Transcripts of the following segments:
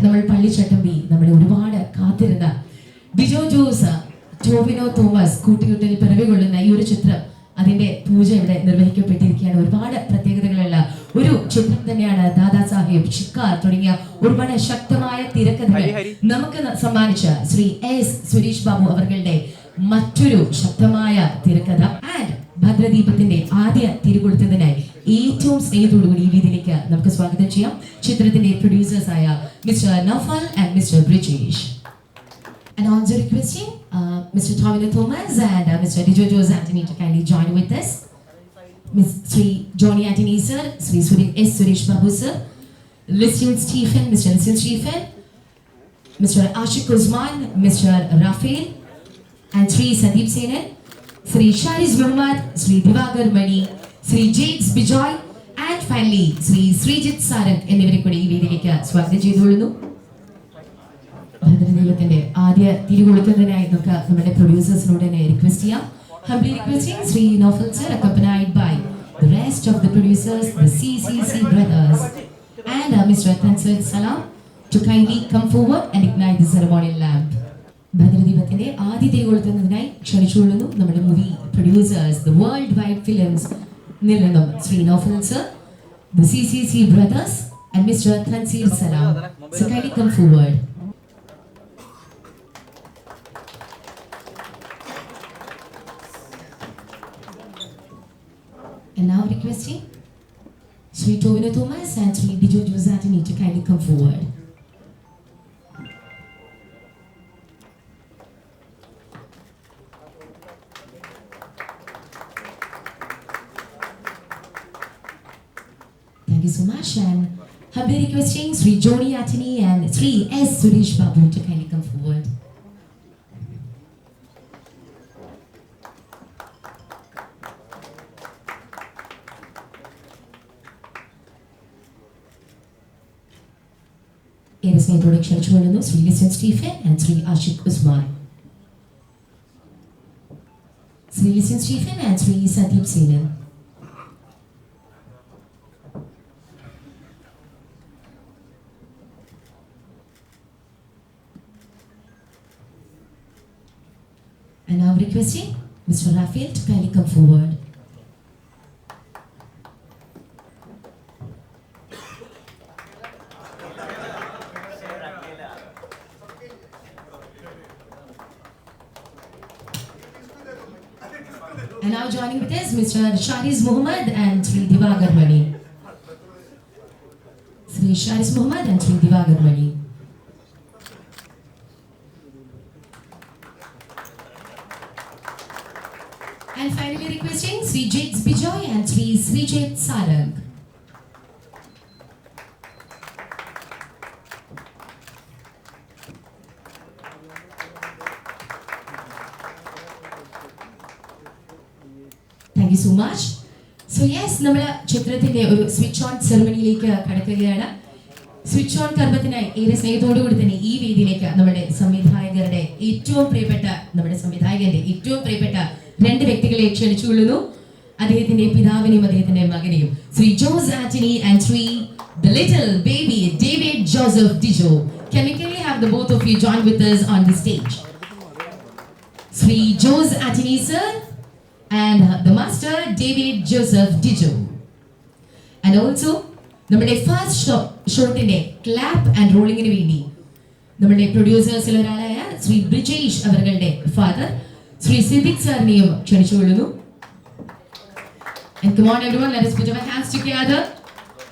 നമ്മൾ പള്ളിച്ചട്ടമ്പി നമ്മളെ ഒരുപാട് കാത്തിരുന്ന ഡിജോ ജോസ് ടോവിനോ തോമസ് കൂട്ടിയുട്ടൽ പിറവികൊള്ളുന്ന ഈ ഒരു ചിത്രം അതിന്റെ പൂജ ഇവിടെ നിർവഹിക്കപ്പെട്ടിരിക്കുകയാണ്. ഒരുപാട് പ്രത്യേകതകളുള്ള ഒരു ചിത്രം തന്നെയാണ്. ദാദാ സാഹിബ്, ഷിക്കാർ തുടങ്ങിയ ഒരുപാട് ശക്തമായ തിരക്കഥകൾ നമുക്ക് സമ്മാനിച്ച ശ്രീ എസ് സുരേഷ് ബാബു അവരുടെ മറ്റൊരു ശക്തമായ തിരക്കഥ ആൻഡ് ഭദ്രദീപത്തിന്റെ ആദ്യ തിരികൊളുത്തുന്നതിനായി ഏറ്റവും സ്നേഹത്തോടുകൂടി ഈ വേദിയിലേക്ക് നമുക്ക് സ്വാഗതം ചെയ്യാം ചിത്രത്തിന്റെ പ്രൊഡ്യൂസേഴ്സ് ആയ mister Naufal and mister Brijesh. And also requesting Mr. Tovino Thomas and Mr. Dijo Jose Anthony to kindly join with us. Ms. Sri Johnny Anthony sir, Sri S. Suresh Babu sir, Lysian Stephen, Mr. Lysian Stephen, Mr. Ashik Usman, Mr. Rafael, and Sri Sandeep Senan, Sri Shariz Muhammad, Sri Divagar Mani, Sri Jades Bijoy, and finally Sri Srijit Sarang എന്നിവരെ കൂടി ഈ വേദിയിലേക്ക് സ്വാഗതം ചെയ്തുകൊള്ളുന്നു. ഭദ്രദൈവത്തിന്റെ ആദ്യ തിരികൊളുത്തുന്നതിനായി നമുക്ക് നമ്മുടെ പ്രൊഡ്യൂസേഴ്സിനോട് തന്നെ request ചെയ്യാം. Humbly requesting Sri Naufal sir accompanied by the rest of the producers, the CCC brothers and Mr. Tansir Salam to kindly come forward and ignite the ceremonial lamp. ഭദ്രദീപത്തിന്റെ ആദ്യ തിരികൊളുത്തുന്നതിനായി ക്ഷണിച്ചുകൊള്ളുന്നു നമ്മുടെ movie producers, the World Wide Films നിന്നും Shri Naufal sir, the CCC brothers and Mr. Tansir Salam. So kindly come forward. And now requesting Sri Tovino Thomas and Sri Dijo Jose Anthony to kindly come forward. Thank you so much, and humbly requesting Sri Johnny Anthony and Sri S. Suresh Babu to kindly come forward. സ്നേഹത്തോടെ ക്ഷണിച്ചുകൊള്ളുന്നു Shri Lisan Stephen and Shri Ashiq Usman. Shri Lisan Stephen and Shri Sandeep Senan. And now requesting Mr. Rafael to kindly come forward. And now joining with us Mr. Shariz Muhammad and Sri Divagar Mani. Sri Shariz Muhammad and Sri Divagar Mani. And finally requesting Sri Jades Bijoy and Sri Srijit Sarang. Thank you so much. So yes, നമ്മൾ ചിത്രത്തിന്റെ ഒരു switch on സെറമണിയിലേക്ക് കടക്കുകയാണ്. Switch on കർമ്മത്തിനായി ഏറെ സ്നേഹത്തോടു കൂടി തന്നെ ഈ വേദിയിലേക്ക് നമ്മുടെ സംവിധായകരുടെ ഏറ്റവും പ്രിയപ്പെട്ട രണ്ട് വ്യക്തികളെ ക്ഷണിച്ചുകൊള്ളുന്നു. അദ്ദേഹത്തിന്റെ പിതാവിനെയും അദ്ദേഹത്തിന്റെ മകനെയും Shri Jose Antony and Shri the little baby David Joseph Dijo. Can we have the both of you join with us on the stage? Sri Jose Anthony sir and the master David Joseph Dijo. And also നമ്മുടെ first ഷോട്ടിന്റെ clap and റോളിങ്ങിന് വേണ്ടി നമ്മുടെ പ്രൊഡ്യൂസേഴ്സിൽ ഒരാളായ ശ്രീ ബ്രിജേഷ് അവരുടെ father Shri Siddique സാറിനെയും ക്ഷണിച്ചുകൊള്ളുന്നു. And come on everyone, let us put our hands together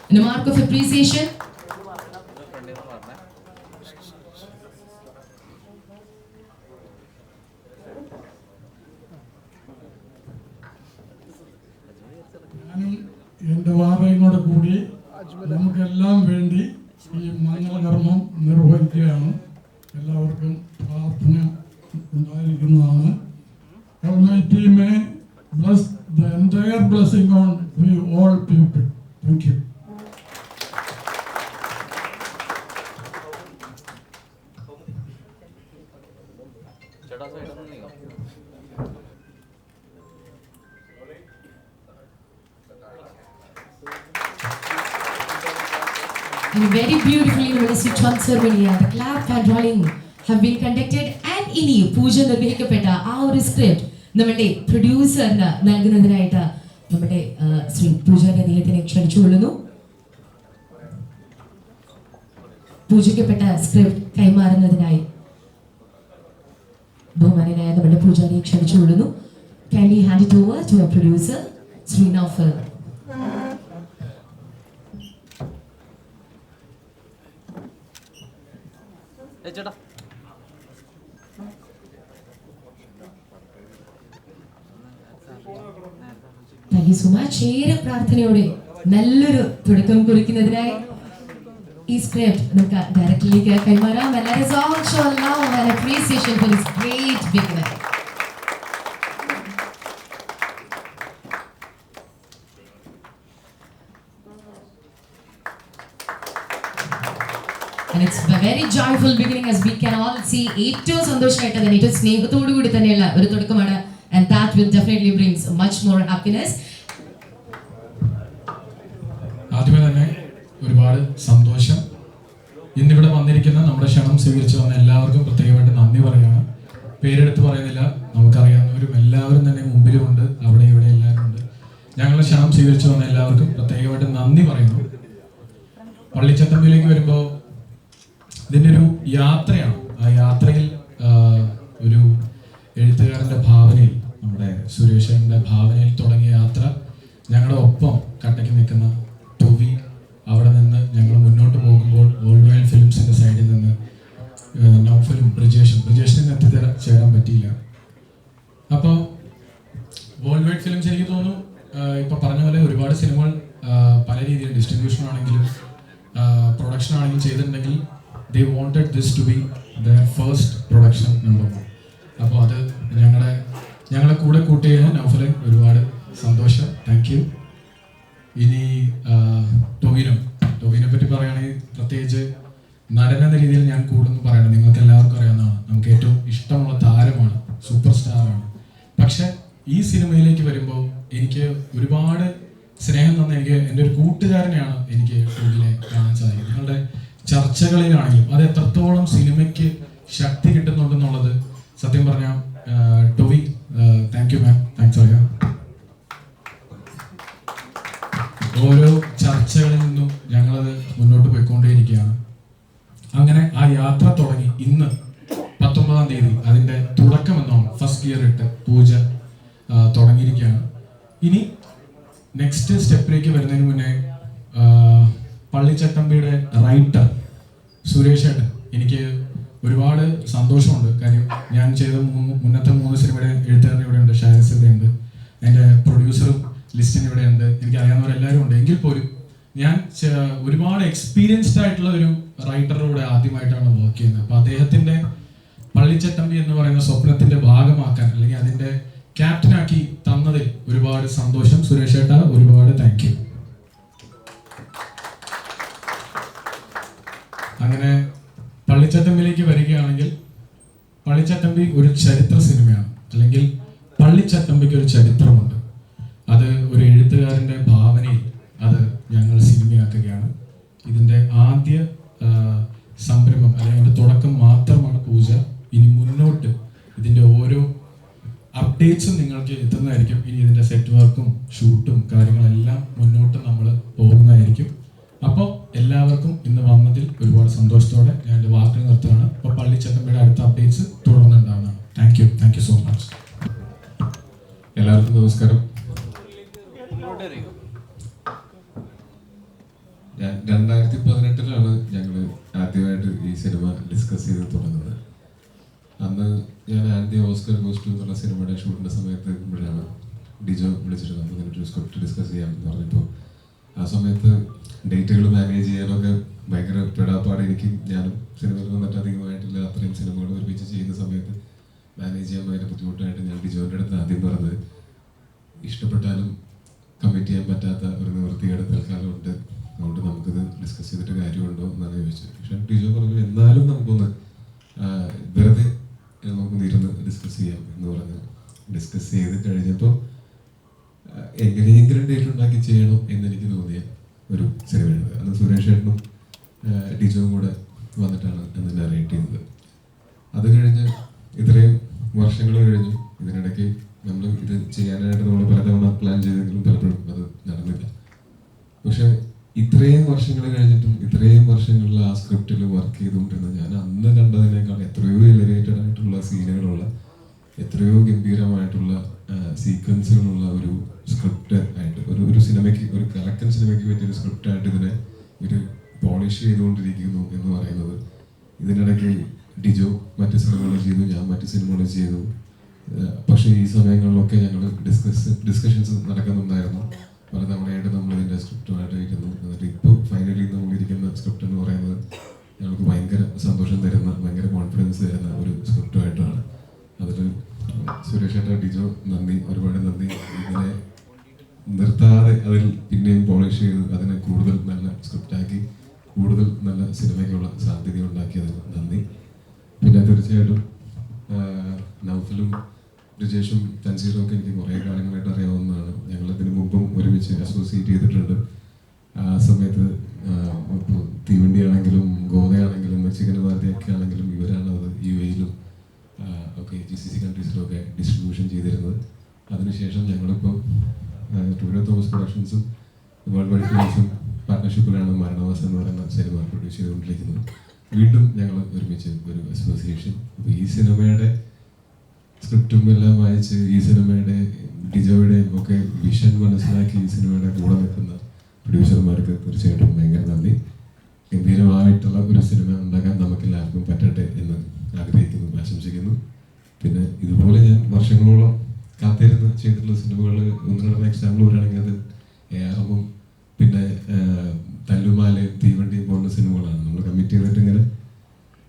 in a mark of appreciation. എൻ്റെ വാറയോട് കൂടി നമുക്കെല്ലാം വേണ്ടി ഈ മംഗളകർമ്മം നിർവഹിക്കുകയാണ്. എല്ലാവർക്കും പ്രാർത്ഥന ഉണ്ടായിരിക്കുന്നതാണ്. Almighty may bless the entire blessing on you all people. Thank you. And very beautifully നമ്മുടെ switch ceremony, the clap and rolling have been conducted. And ഇനി പൂജ നിർവഹിക്കപ്പെട്ട ആ ഒരു സ്ക്രിപ്റ്റ് നമ്മുടെ പ്രൊഡ്യൂസറിന് നൽകുന്നതിനായിട്ട് നമ്മുടെ ശ്രീ പൂജാരി അദ്ദേഹത്തിനെ ക്ഷണിച്ചുകൊള്ളുന്നു. പൂജിക്കപ്പെട്ട സ്ക്രിപ്റ്റ് കൈമാറുന്നതിനായി ബഹുമാനനായ നമ്മുടെ പൂജാരിയെ ക്ഷണിച്ചുകൊള്ളുന്നു. Kindly hand it over to our producer, Sri Naufal. Thank you so much. ഏറെ പ്രാർത്ഥനയോടെ നല്ലൊരു തുടക്കം കുറിക്കുന്നതിനായി ഈ സ്ക്രിപ്റ്റ് നമുക്ക് ഡയറക്ടറിലേക്ക് കൈമാറാം. And let us all show love and appreciation for this great beginner. And it's a very joyful beginning, as we can all see. ഏറ്റവും സന്തോഷമായിട്ട് തന്നെ ഏറ്റവും സ്നേഹത്തോടു കൂടി തന്നെയുള്ള ഒരു തുടക്കമാണ്. And that will definitely brings much more happiness. ആദ്യമേ തന്നെ ഒരുപാട് സന്തോഷം. ഇന്നിവിടെ വന്നിരിക്കുന്ന നമ്മുടെ ക്ഷണം സ്വീകരിച്ചു വന്ന എല്ലാവർക്കും പ്രത്യേകമായിട്ട് നന്ദി പറയുകയാണ്. പേരെടുത്ത് പറയുന്നില്ല, നമുക്കറിയാവുന്നവരും എല്ലാവരും തന്നെ മുമ്പിലുമുണ്ട്, അവിടെ ഇവിടെ എല്ലാവരും ഉണ്ട്. ഞങ്ങളുടെ ക്ഷണം സ്വീകരിച്ചു വന്ന എല്ലാവർക്കും പ്രത്യേകമായിട്ട് നന്ദി പറയുന്നു. പള്ളിച്ചട്ടമ്പിയിലേക്ക് വരുമ്പോൾ ഇതിൻ്റെ ഒരു യാത്രയാണ്. ആ യാത്രയിൽ ഒരു എഴുത്തുകാരൻ്റെ ഭാവനയിൽ, നമ്മുടെ സുരേഷൻ്റെ ഭാവനയിൽ തുടങ്ങിയ യാത്ര ഞങ്ങളുടെ ഒപ്പം കട്ടയ്ക്ക് നിൽക്കുന്ന ടോവി, അവിടെ നിന്ന് ഞങ്ങൾ മുന്നോട്ട് പോകുമ്പോൾ വേൾഡ് വൈഡ് ഫിലിംസിൻ്റെ സൈഡിൽ നിന്ന് നൗഫലും ബ്രിജേഷിനും എത്തിച്ചേരാൻ പറ്റിയില്ല. അപ്പോൾ വേൾഡ് വൈഡ് ഫിലിംസ് എനിക്ക് തോന്നുന്നു ഇപ്പോൾ പറഞ്ഞ പോലെ ഒരുപാട് സിനിമകൾ പല രീതിയിൽ ഡിസ്ട്രിബ്യൂഷൻ ആണെങ്കിലും പ്രൊഡക്ഷൻ ആണെങ്കിലും ചെയ്തിട്ടുണ്ടെങ്കിൽ they wanted this to be their first production number 1. അപ്പോൾ അത് ഞങ്ങളെ കൂടെ കൂട്ടിയതിന് നൗഫലെ ഒരുപാട് സന്തോഷം. Thank you. ഇനി ടോവിനെ പറ്റി പറയുകയാണെങ്കിൽ പ്രത്യേകിച്ച് നടൻ എന്ന രീതിയിൽ ഞാൻ കൂടുതൽ പറയണം. നിങ്ങൾക്ക് എല്ലാവർക്കും അറിയാവുന്നതാണ്, നമുക്ക് ഏറ്റവും ഇഷ്ടമുള്ള താരമാണ്, സൂപ്പർ സ്റ്റാറാണ്. പക്ഷെ ഈ സിനിമയിലേക്ക് വരുമ്പോൾ എനിക്ക് ഒരുപാട് സ്നേഹം തന്ന എൻ്റെ ഒരു കൂട്ടുകാരനെയാണ് എനിക്ക് ടോവിനെ കാണാൻ സാധിക്കും. നിങ്ങളുടെ ചർച്ചകളിലാണെങ്കിലും അത് എത്രത്തോളം സിനിമയ്ക്ക് ശക്തി കിട്ടുന്നുണ്ടെന്നുള്ളത് സത്യം പറഞ്ഞാൽ ടോവി, താങ്ക് യു മാം, താങ്ക്സ് അറിയാം. ഓരോ ചർച്ചകളിൽ നിന്നും ഞങ്ങളത് മുന്നോട്ട് പോയിക്കൊണ്ടേയിരിക്കുകയാണ്. അങ്ങനെ ആ യാത്ര തുടങ്ങി ഇന്ന് 19-ാം തീയതി അതിൻ്റെ തുടക്കമെന്നോണം ഫസ്റ്റ് ഗിയർ ഇട്ട് പൂജ തുടങ്ങിയിരിക്കുകയാണ്. ഇനി നെക്സ്റ്റ് സ്റ്റെപ്പിലേക്ക് വരുന്നതിന് മുന്നേ പള്ളിച്ചട്ടമ്പിയുടെ റൈറ്റർ സുരേഷ് ഏട്ടൻ, എനിക്ക് ഒരുപാട് സന്തോഷമുണ്ട്. കാര്യം ഞാൻ ചെയ്ത മുന്നത്തെ 3 സിനിമയുടെ എഴുത്തുകാരൻ ഇവിടെയുണ്ട്, ഷാരിസ് ഇവിടെയുണ്ട്, എൻ്റെ പ്രൊഡ്യൂസറും ലിസ്റ്റിൻ ഇവിടെയുണ്ട്, എനിക്ക് അറിയാവുന്നവരെല്ലാവരും ഉണ്ട്. എങ്കിൽ പോലും ഞാൻ ഒരുപാട് എക്സ്പീരിയൻസ്ഡ് ആയിട്ടുള്ള ഒരു റൈറ്ററുടെ ആദ്യമായിട്ടാണ് വർക്ക് ചെയ്യുന്നത്. അപ്പോൾ അദ്ദേഹത്തിൻ്റെ പള്ളിച്ചട്ടമ്പി എന്ന് പറയുന്ന സ്വപ്നത്തിൻ്റെ ഭാഗമാക്കാൻ അല്ലെങ്കിൽ അതിൻ്റെ ക്യാപ്റ്റനാക്കി തന്നതിൽ ഒരുപാട് സന്തോഷം. സുരേഷ് ഏട്ടാ, ഒരുപാട് താങ്ക് യു. അങ്ങനെ പള്ളിച്ചട്ടമ്പിലേക്ക് വരികയാണെങ്കിൽ പള്ളിച്ചട്ടമ്പി ഒരു ചരിത്ര സിനിമയാണ്, അല്ലെങ്കിൽ പള്ളിച്ചട്ടമ്പിക്ക് ഒരു ചരിത്രമുണ്ട്. അത് ഒരു എഴുത്തുകാരൻ്റെ ഭാവനയിൽ അത് ഞങ്ങൾ സിനിമയാക്കുകയാണ്. ഇതിൻ്റെ ആദ്യ സംരംഭം അല്ലെങ്കിൽ അതിൻ്റെ തുടക്കം മാത്രമാണ് പൂജ. ഇനി മുന്നോട്ട് ഇതിൻ്റെ ഓരോ അപ്ഡേറ്റ്സും നിങ്ങൾക്ക് എത്തുന്നതായിരിക്കും. ഇനി ഇതിൻ്റെ സെറ്റ് വർക്കും ഷൂട്ടും കാര്യങ്ങളെല്ലാം മുന്നോട്ട് നമ്മൾ പോകുന്നതായിരിക്കും. അപ്പോൾ എല്ലാവർക്കും ഇന്ന് വന്നതിൽ ഒരുപാട് സന്തോഷത്തോടെ ഞാൻ എൻ്റെ വാക്കുകൾ നിർത്തുകയാണ്. അപ്പോൾ പള്ളിച്ചട്ടമ്പിയുടെ അടുത്ത അപ്ഡേറ്റ്സ് തുടർന്നുണ്ടാവുന്നതാണ്. Thank you so much. എല്ലാവർക്കും നമസ്കാരം. ഞാൻ 2018 ഞങ്ങൾ ആദ്യമായിട്ട് ഈ സിനിമ ഡിസ്കസ് ചെയ്ത് തുടങ്ങുന്നത്. അന്ന് ഞാൻ ആൻഡി ഓസ്കർ ഗോസ്റ്റു എന്നുള്ള സിനിമയുടെ ഷൂട്ടിൻ്റെ സമയത്ത് ഇപ്പോഴാണ് ഡിജോ വിളിച്ചിട്ട് നമുക്ക് സ്ക്രിപ്റ്റ് ഡിസ്കസ് ചെയ്യാമെന്ന് പറഞ്ഞപ്പോൾ ആ സമയത്ത് ഡേറ്റുകൾ മാനേജ് ചെയ്യാനൊക്കെ ഭയങ്കര പെടാപ്പാട്. എനിക്ക് ഞാനും സിനിമയിൽ വന്നിട്ട് അധികമായിട്ടില്ല, അത്രയും സിനിമകൾ ഒരുമിച്ച് ചെയ്യുന്ന സമയത്ത് മാനേജ് ചെയ്യാൻ ഭയങ്കര ബുദ്ധിമുട്ടായിട്ട് ഞാൻ ഡിജോൻ്റെ അടുത്ത് ആദ്യം പറഞ്ഞത്, ഇഷ്ടപ്പെട്ടാലും കമ്മിറ്റ് ചെയ്യാൻ പറ്റാത്ത ഒരു നിവൃത്തിയുടെ തൽക്കാലം ഉണ്ട്, അതുകൊണ്ട് നമുക്കിത് ഡിസ്കസ് ചെയ്തിട്ട് കാര്യമുണ്ടോ എന്നാണ് ചോദിച്ചത്. പക്ഷെ ഡിജോ പറഞ്ഞു എന്നാലും നമുക്കൊന്ന് വെറുതെ നമുക്കൊന്ന് ഇരുന്ന് ഡിസ്കസ് ചെയ്യാം എന്ന് പറഞ്ഞ് ഡിസ്കസ് ചെയ്ത് കഴിഞ്ഞപ്പോൾ എങ്ങനെയെങ്കിലും ഡേറ്റ് ഉണ്ടാക്കി ചെയ്യണം എന്നെനിക്ക് തോന്നിയ ഒരു സിനിമയാണ്. അന്ന് സുരേഷ് ഏട്ടനും അന്ന് നറേറ്റ് ചെയ്തത്. അത് കഴിഞ്ഞ് ഇത്രയും വർഷങ്ങൾ കഴിഞ്ഞു. ഇതിനിടയ്ക്ക് നമ്മൾ ഇത് ചെയ്യാനായിട്ട് നമ്മൾ പലതവണ പ്ലാൻ ചെയ്തെങ്കിലും പലപ്പോഴും അത് നടന്നില്ല. പക്ഷെ ഇത്രയും വർഷങ്ങൾ കഴിഞ്ഞിട്ടും ഇത്രയും വർഷങ്ങളിൽ ആ സ്ക്രിപ്റ്റിൽ വർക്ക് ചെയ്തുകൊണ്ടിരുന്ന ഞാൻ അന്ന് കണ്ടതിനേക്കാൾ എത്രയോ എലിവേറ്റഡ് ആയിട്ടുള്ള സീനുകളുള്ള, എത്രയോ ഗംഭീരമായിട്ടുള്ള സീക്വൻസുകളുള്ള ഒരു സ്ക്രിപ്റ്റ് ആയിട്ട്, ഒരു സിനിമയ്ക്ക്, ഒരു കലക്കൻ സിനിമയ്ക്ക് പറ്റിയൊരു സ്ക്രിപ്റ്റായിട്ട് ഇതിനെ ഒരു പോളിഷ് ചെയ്തുകൊണ്ടിരിക്കുന്നു എന്ന് പറയുന്നത്. ഇതിനിടയ്ക്ക് ഡിജോ മറ്റ് സിനിമകൾ ചെയ്തു, ഞാൻ മറ്റ് സിനിമകൾ ചെയ്തു. പക്ഷേ ഈ സമയങ്ങളിലൊക്കെ ഞങ്ങൾ ഡിസ്കഷൻസ് നടക്കുന്നുണ്ടായിരുന്നു. പലതവണയായിട്ട് നമ്മൾ ഇതിൻ്റെ സ്ക്രിപ്റ്റുമായിട്ട് ഇരുന്നു. എന്നിട്ട് ഇപ്പോൾ ഫൈനലി നമ്മളിരിക്കുന്ന സ്ക്രിപ്റ്റ് എന്ന് പറയുന്നത് ഞങ്ങൾക്ക് ഭയങ്കര സന്തോഷം തരുന്ന, ഭയങ്കര കോൺഫിഡൻസ് തരുന്ന ഒരു സ്ക്രിപ്റ്റുമായിട്ടാണ്. അതിൽ സുരേഷ് ഏട്ടാ, ഡിജോ, നന്ദി, ഒരുപാട് നന്ദി. ഇതിനെ നിർത്താതെ അതിൽ പിന്നെയും പോളിഷ് ചെയ്ത് അതിനെ കൂടുതൽ നല്ല സ്ക്രിപ്റ്റാക്കി കൂടുതൽ നല്ല സിനിമയ്ക്കുള്ള സാധ്യത ഉണ്ടാക്കിയതിന് നന്ദി. പിന്നെ തീർച്ചയായിട്ടും നൗഫലും ബ്രിജേഷും തൻസീറും ഒക്കെ എനിക്ക് കുറേ കാലങ്ങളായിട്ട് അറിയാവുന്നതാണ്. ഞങ്ങളിതിന് മുമ്പും ഒരുമിച്ച് അസോസിയേറ്റ് ചെയ്തിട്ടുണ്ട്. ആ സമയത്ത് ഇപ്പോൾ തീവണ്ടി ആണെങ്കിലും ഗോതയാണെങ്കിലും മെക്സിക്കൻ ഭാരതിയൊക്കെ ആണെങ്കിലും ഇവരാണ് അത് UAE-ലും ഒക്കെ GCC കൺട്രീസിലും ഒക്കെ ഡിസ്ട്രിബ്യൂഷൻ ചെയ്തിരുന്നത്. അതിനുശേഷം ഞങ്ങളിപ്പോൾ ടൂറിയോ തോമസ് പ്രൊഡക്ഷൻസും വേൾഡ് വൈഡ് ഫിലിംസും പാർട്ട്ണർഷിപ്പിലാണ് മരണവാസം എന്ന് പറയുന്ന സിനിമ പ്രൊഡ്യൂസ് ചെയ്തുകൊണ്ടിരിക്കുന്നത്. വീണ്ടും ഞങ്ങൾ ഒരുമിച്ച് ഒരു അസോസിയേഷൻ. അപ്പോൾ ഈ സിനിമയുടെ സ്ക്രിപ്റ്റും എല്ലാം വായിച്ച് ഈ സിനിമയുടെ ഡിജോയുടെയും ഒക്കെ വിഷൻ മനസ്സിലാക്കി ഈ സിനിമയുടെ കൂടെ നിൽക്കുന്ന പ്രൊഡ്യൂസർമാർക്ക് തീർച്ചയായിട്ടും ഭയങ്കര നന്ദി. ഗംഭീരമായിട്ടുള്ള ഒരു സിനിമ ഉണ്ടാക്കാൻ നമുക്ക് എല്ലാവർക്കും പറ്റട്ടെ എന്ന് ആഗ്രഹിക്കുന്നു, ആശംസിക്കുന്നു. പിന്നെ ഇതുപോലെ ഞാൻ വർഷങ്ങളോളം കാത്തിരുന്ന് ചെയ്തിട്ടുള്ള സിനിമകൾ ഒന്ന് രണ്ട് എക്സാമ്പിൾ പറയുകയാണെങ്കിൽ അത് ARM പിന്നെ തല്ലുമാലയും തീവണ്ടിയും പോലുള്ള സിനിമകളാണ്. നമ്മൾ കമ്മിറ്റ് ചെയ്തിട്ട് ഇങ്ങനെ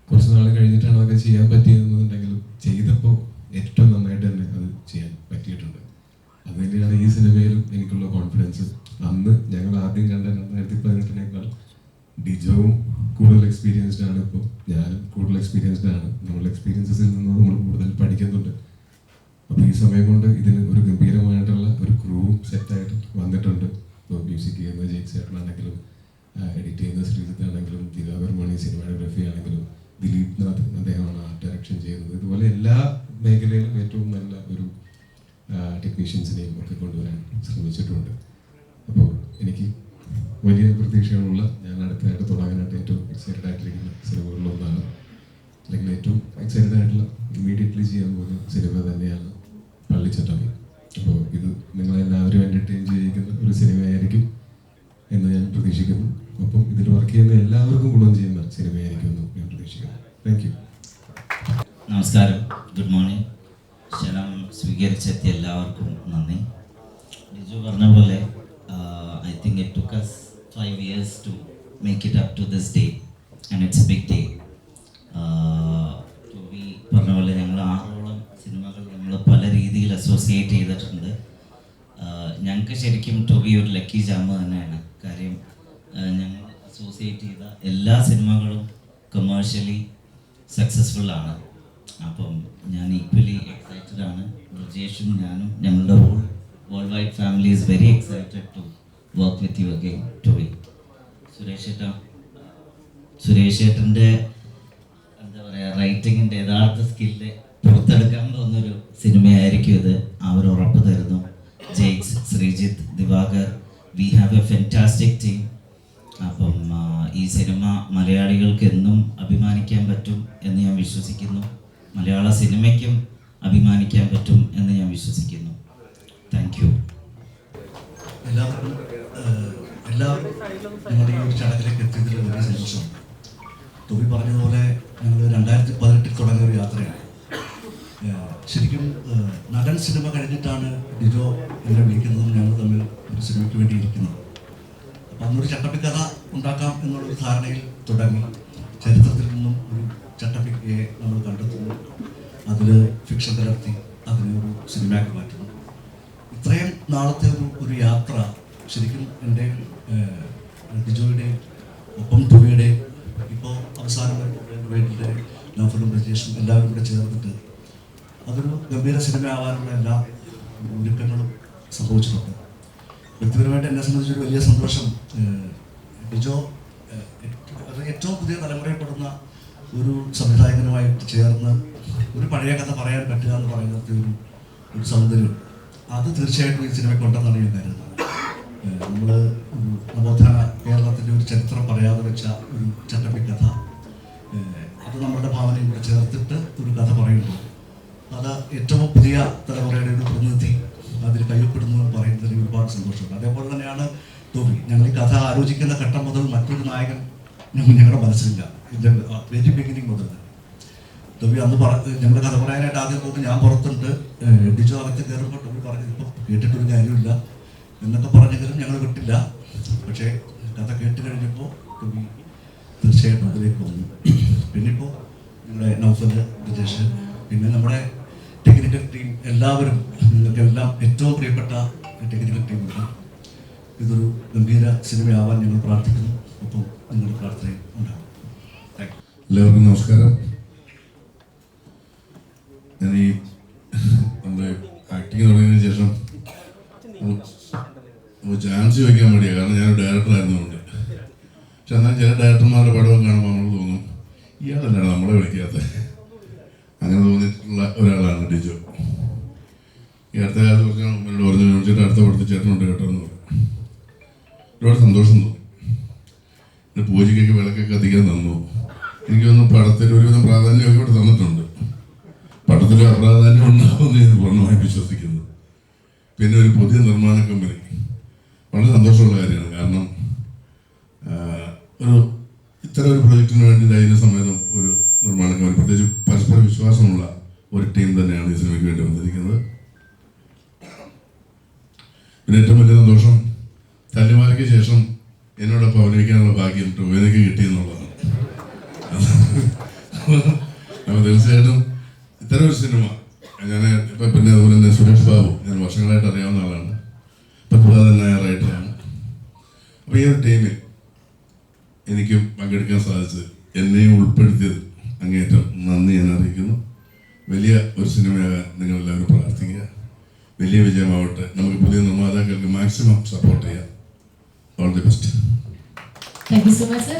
കുറച്ച് നാൾ കഴിഞ്ഞിട്ടാണ് അതൊക്കെ ചെയ്യാൻ പറ്റിയതെന്നുണ്ടെങ്കിലും ചെയ്തപ്പോൾ ഏറ്റവും നന്നായിട്ട് തന്നെ അത് ചെയ്യാൻ പറ്റിയിട്ടുണ്ട്. അത് തന്നെയാണ് ഈ സിനിമയിലും എനിക്കുള്ള കോൺഫിഡൻസ്. അന്ന് ഞങ്ങൾ ആദ്യം കണ്ട 2018 ഡിജോവും കൂടുതൽ എക്സ്പീരിയൻസ്ഡ് ആണ്, ഇപ്പോൾ ഞാനും കൂടുതൽ എക്സ്പീരിയൻസ്ഡ് ആണ്. നമ്മളുടെ എക്സ്പീരിയൻസസിൽ നിന്ന് നമ്മൾ കൂടുതൽ പഠിക്കുന്നുണ്ട്. അപ്പോൾ ഈ സമയം കൊണ്ട് ഇതിന് ഒരു ഗംഭീരമായിട്ടുള്ള ഒരു ക്രൂവും സെറ്റായിട്ട് വന്നിട്ടുണ്ട്. ഇപ്പോൾ മ്യൂസിക് ചെയ്യുന്ന ജെയ്ക്ക് ചേട്ടനാണെങ്കിലും, എഡിറ്റ് ചെയ്യുന്ന ശ്രീജിത്ത് ആണെങ്കിലും, ദിവാകർ മണി സിനിമാറ്റോഗ്രഫി ആണെങ്കിലും, ദിലീപ് നാഥ് അദ്ദേഹമാണ് ആർട്ട് ഡയറക്ഷൻ ചെയ്യുന്നത്. ഇതുപോലെ എല്ലാ മേഖലയിലും ഏറ്റവും നല്ല ഒരു ടെക്നീഷ്യൻസിനെയും ഒക്കെ കൊണ്ടുവരാൻ ശ്രമിച്ചിട്ടുണ്ട്. അപ്പോൾ എനിക്ക് വലിയ പ്രതീക്ഷകളുള്ള, ഞാൻ അടുത്തായിട്ട് തുടങ്ങാനായിട്ട് ഏറ്റവും എക്സൈറ്റഡ് ആയിട്ടിരിക്കുന്ന സിനിമകളിലൊന്നാണ്, അല്ലെങ്കിൽ ഏറ്റവും എക്സൈറ്റഡ് ആയിട്ടുള്ള ഇമ്മീഡിയറ്റ്ലി ചെയ്യാൻ പോകുന്ന സിനിമ തന്നെയാണ് പള്ളിച്ചട്ടമ്പി. അപ്പോൾ ഇത് നിങ്ങളെല്ലാവരും എൻ്റർടൈൻ ചെയ്യിക്കുന്ന ഒരു സിനിമയായിരിക്കും എന്ന് ഞാൻ പ്രതീക്ഷിക്കുന്നു. ഒപ്പം ഇതിൽ വർക്ക് ചെയ്യുന്ന എല്ലാവർക്കും ഗുണം ചെയ്യുന്ന സിനിമയായിരിക്കും എന്ന് ഞാൻ പ്രതീക്ഷിക്കുന്നു. Thank you. നമസ്കാരം, ഗുഡ് മോർണിംഗ്. ക്ഷണം സ്വീകരിച്ചെത്തിയ എല്ലാവർക്കും നന്ദി. ഡിജു പറഞ്ഞ പോലെ I think it took us 5 years to make it up to this day and it's a big day. Toby പറഞ്ഞ പോലെ ഞങ്ങൾ 6ഓളം സിനിമകൾ നമ്മൾ പല രീതിയിൽ അസോസിയേറ്റ് ചെയ്തിട്ടുണ്ട്. ഞങ്ങൾക്ക് ശരിക്കും ടോബി ഒരു ലക്കി ജാമ് തന്നെയാണ്. കാര്യം ഞങ്ങൾ അസോസിയേറ്റ് ചെയ്ത എല്ലാ സിനിമകളും കൊമേഴ്ഷ്യലി സക്സസ്ഫുൾ ആണ്. അപ്പം ഞാൻ ഈക്വലി എക്സൈറ്റഡ് ആണ്. ബ്രിജേഷും ഞാനും ഞങ്ങളുടെ whole world wide family is very excited to work with you again Toby. Suresh ഏട്ടൻ്റെ എന്താ പറയുക, റൈറ്റിങ്ങിൻ്റെ യഥാർത്ഥ സ്കില്ല് പുറത്തെടുക്കാൻ പോകുന്നൊരു സിനിമയായിരിക്കും ഇത്. അവർ ഉറപ്പ് തരുന്നു. Jakes, Sreejith, Divakar, we have a fantastic team. അപ്പം ഈ സിനിമ മലയാളികൾക്ക് എന്നും അഭിമാനിക്കാൻ പറ്റും എന്ന് ഞാൻ വിശ്വസിക്കുന്നു. മലയാള സിനിമയ്ക്കും അഭിമാനിക്കാൻ പറ്റും എന്ന് ഞാൻ വിശ്വസിക്കുന്നു. Thank you. എല്ലാവരും ഞങ്ങളുടെ ഈ ഒരു ചടങ്ങിലേക്ക് എത്തിയതിൽ വലിയ സന്തോഷം. ടോബി പറഞ്ഞതുപോലെ ഞങ്ങൾ 2018 തുടങ്ങിയ ഒരു യാത്രയാണ്. ശരിക്കും നടൻ സിനിമ കഴിഞ്ഞിട്ടാണ് ഡിജോ എന്നെ വിളിക്കുന്നതും ഞങ്ങൾ തമ്മിൽ ഒരു സിനിമയ്ക്ക് വേണ്ടി ഇരിക്കുന്നത്. അപ്പം അന്നൊരു ചട്ടപ്പിക്കഥ ഉണ്ടാക്കാം എന്നുള്ളൊരു ധാരണയിൽ തുടങ്ങി. ചരിത്രത്തിൽ നിന്നും ഒരു ചട്ടപ്പിക്കയെ നമ്മൾ കണ്ടെത്തുന്നു, അതിൽ ഫിക്ഷൻ കലർത്തി അതിനെ ഒരു സിനിമയാക്കി മാറ്റുന്നു. ഇത്രയും നാളത്തെ ഒരു യാത്ര ശരിക്കും എൻ്റെ ഡിജോയുടെ ഒപ്പം ടോബിയുടെ ഇപ്പോൾ അവസാനം വേണ്ടിയിട്ട് നൗഫലും ബ്രിജേഷും എല്ലാവരും കൂടെ ചേർന്നിട്ട് അതൊരു ഗംഭീര സിനിമ ആവാനുള്ള എല്ലാ ഒരുക്കങ്ങളും സംഭവിച്ചിട്ടുണ്ട്. വ്യക്തിപരമായിട്ട് എന്നെ സംബന്ധിച്ചൊരു വലിയ സന്തോഷം. ഡിജോ ഏറ്റവും പുതിയ തലമുറയിൽപ്പെടുന്ന ഒരു സംവിധായകനുമായിട്ട് ചേർന്ന് ഒരു പഴയ കഥ പറയാൻ പറ്റുക എന്ന് പറയുന്നത് ഒരു സൗന്ദര്യം, അത് തീർച്ചയായിട്ടും ഈ സിനിമയ്ക്കുണ്ടെന്നാണ് ഞാൻ കരുതുന്നത്. നമ്മൾ നവോത്ഥാന കേരളത്തിൻ്റെ ഒരു ചരിത്രം പറയാതെ വെച്ച ഒരു ചട്ടമ്പി കഥ, അത് നമ്മുടെ ഭാവനയും കൂടെ ചേർത്തിട്ട് ഒരു കഥ പറയുമ്പോൾ അത് ഏറ്റവും പുതിയ തലമുറയുടെ ഒരു പ്രതിനിധി അതിൽ കയ്യൊപ്പിടുന്നു എന്ന് പറയുന്നതിൽ ഒരുപാട് സന്തോഷമുണ്ട്. അതേപോലെ തന്നെയാണ് ടോബി. ഞങ്ങൾ ഈ കഥ ആലോചിക്കുന്ന ഘട്ടം മുതൽ മറ്റൊരു നായകൻ ഞങ്ങളുടെ മനസ്സിലില്ല. ഇതിൻ്റെ വെരി ബിഗിനിങ് മുതൽ തന്നെ ടോബി അന്ന് ഞങ്ങളുടെ കഥ പറയാനായിട്ട് ആദ്യം പോകുമ്പോൾ ഞാൻ പുറത്തുണ്ട്, ഡിജോ അകത്ത് കയറുമ്പോൾ ടോബി പറഞ്ഞത് ഇപ്പം കേട്ടിട്ടൊരു കാര്യമില്ല എന്നൊക്കെ പറഞ്ഞെങ്കിലും ഞങ്ങൾ വിട്ടില്ല. പക്ഷേ കഥ കേട്ട് കഴിഞ്ഞപ്പോൾ ടോബി തീർച്ചയായിട്ടും അതിലേക്ക് വന്നു. പിന്നെ ഇപ്പോൾ ഞങ്ങളുടെ നൗഫൽ, ബ്രിജേഷ്, പിന്നെ നമ്മുടെ ടെക്നിക്കൽ ടീം എല്ലാവരും, നിങ്ങൾക്കെല്ലാം ഏറ്റവും പ്രിയപ്പെട്ട ടെക്നിക്കൽ ടീമുണ്ട്. ഇതൊരു ഗംഭീര സിനിമയാവാൻ ഞങ്ങൾ പ്രാർത്ഥിക്കുന്നു. ഒപ്പം നിങ്ങളുടെ പ്രാർത്ഥനയും ഉണ്ടാകും. എല്ലാവർക്കും നമസ്കാരം. ഞാൻ ഈ നമ്മുടെ ആക്ടിങ് തുടങ്ങിയതിന് ശേഷം ചാൻസ് ചോദിക്കാൻ വേണ്ടിയാണ്, കാരണം ഞാൻ ഡയറക്ടർ ആയിരുന്നുകൊണ്ട്. പക്ഷെ എന്നാൽ ചില ഡയറക്ടർമാരുടെ പടമൊക്കെ കാണുമ്പോൾ നമ്മൾ തോന്നും ഇയാളല്ലാണ് നമ്മളെ വിളിക്കാത്തത്. അങ്ങനെ തോന്നിയിട്ടുള്ള ഒരാളാണ് ഡിജോ. ഈ അടുത്ത കാലത്ത് കുറച്ച് എന്നോട് പറഞ്ഞു ചോദിച്ചിട്ട് അടുത്ത പടത്തിൽ ചേട്ടനുണ്ട് കേട്ടോ എന്ന് പറഞ്ഞു. ഒരുപാട് സന്തോഷം തോന്നി. പിന്നെ പൂജയ്ക്കൊക്കെ വിളക്കൊക്കെ അധികം തന്നു. എനിക്ക് തോന്നുന്നു പടത്തിൽ ഒരുവിധം പ്രാധാന്യമൊക്കെ ഇവിടെ തന്നിട്ടുണ്ട്. പടത്തിൽ അപ്രാധാന്യം ഉണ്ടാവുമെന്ന് ഞാൻ പൂർണ്ണമായി വിശ്വസിക്കുന്നു. പിന്നെ ഒരു പുതിയ നിർമ്മാണ കമ്പനി വളരെ സന്തോഷമുള്ള കാര്യമാണ്. കാരണം ഇത്തരം ഒരു പ്രൊജക്റ്റിന് വേണ്ടി ധൈര്യ സമേതം ഒരു നിർമ്മാണ കമ്പനി, പ്രത്യേകിച്ച് പരസ്പര വിശ്വാസമുള്ള ഒരു ടീം തന്നെയാണ് ഈ സിനിമയ്ക്ക് വേണ്ടി വന്നിരിക്കുന്നത്. പിന്നെ ഏറ്റവും വലിയ സന്തോഷം തല്ലിമാലയ്ക്ക് ശേഷം എന്നോടൊപ്പം അഭിനയിക്കാനുള്ള ഭാഗ്യം ടോവിനോയ്ക്ക് കിട്ടിയെന്നുള്ളതാണ്. അപ്പോൾ തീർച്ചയായിട്ടും ഇത്തരം ഒരു സിനിമ ഞാൻ ഇപ്പം പിന്നെ അതുപോലെ തന്നെ സുരേഷ് ബാബു ഞാൻ വർഷങ്ങളായിട്ട് അറിയാവുന്ന ആളാണ്. ഇപ്പം കൂടാതെ തന്നെ റൈറ്ററാണ്. അപ്പോൾ ഈ ഒരു ടീമിൽ എനിക്കും പങ്കെടുക്കാൻ സാധിച്ചത്, എന്നെയും ഉൾപ്പെടുത്തിയത് അങ്ങേയറ്റം നന്ദി ഞാൻ അറിയിക്കുന്നു. വലിയ ഒരു സിനിമയാകാൻ നിങ്ങളെല്ലാവരും പ്രാർത്ഥിക്കുക. വലിയ വിജയമാവട്ടെ. നമുക്ക് പുതിയ നിർമ്മാതാക്കൾക്ക് മാക്സിമം സപ്പോർട്ട് ചെയ്യാം. All the best. Thank you so much sir.